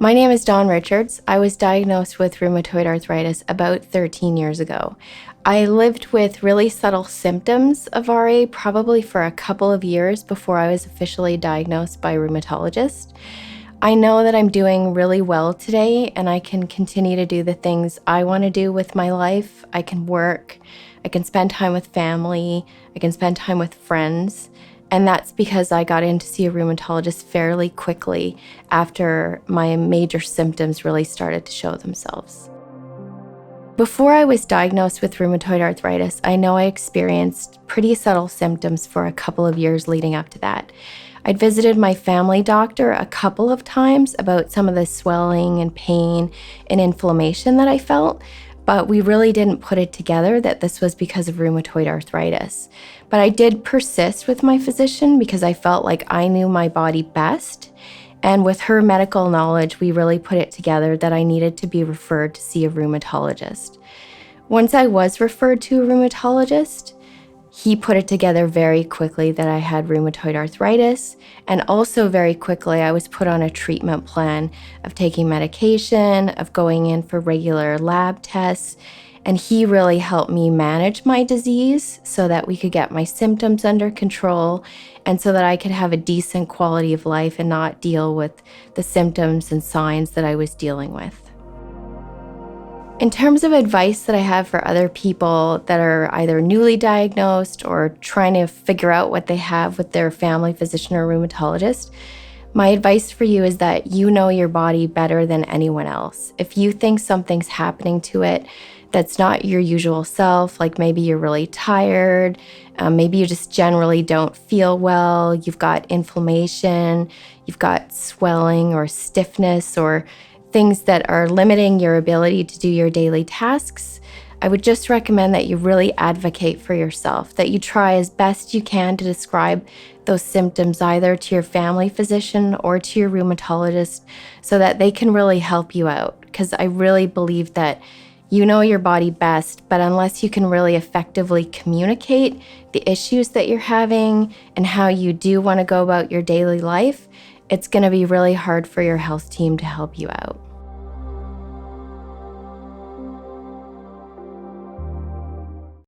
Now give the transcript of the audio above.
My name is Dawn Richards. I was diagnosed with rheumatoid arthritis about 13 years ago. I lived with really subtle symptoms of RA probably for a couple of years before I was officially diagnosed by a rheumatologist. I know that I'm doing really well today and I can continue to do the things I want to do with my life. I can work, I can spend time with family, I can spend time with friends. And that's because I got in to see a rheumatologist fairly quickly after my major symptoms really started to show themselves. Before I was diagnosed with rheumatoid arthritis, I know I experienced pretty subtle symptoms for a couple of years leading up to that. I'd visited my family doctor a couple of times about some of the swelling and pain and inflammation that I felt, but we really didn't put it together that this was because of rheumatoid arthritis. But I did persist with my physician because I felt like I knew my body best. And with her medical knowledge, we really put it together that I needed to be referred to see a rheumatologist. Once I was referred to a rheumatologist, he put it together very quickly that I had rheumatoid arthritis, and also very quickly I was put on a treatment plan of taking medication, of going in for regular lab tests, and he really helped me manage my disease so that we could get my symptoms under control and so that I could have a decent quality of life and not deal with the symptoms and signs that I was dealing with. In terms of advice that I have for other people that are either newly diagnosed or trying to figure out what they have with their family physician or rheumatologist, my advice for you is that you know your body better than anyone else. If you think something's happening to it that's not your usual self, like maybe you're really tired, maybe you just generally don't feel well, you've got inflammation, you've got swelling or stiffness or things that are limiting your ability to do your daily tasks, I would just recommend that you really advocate for yourself, that you try as best you can to describe those symptoms either to your family physician or to your rheumatologist so that they can really help you out. Because I really believe that you know your body best, but unless you can really effectively communicate the issues that you're having and how you do want to go about your daily life, it's going to be really hard for your health team to help you out.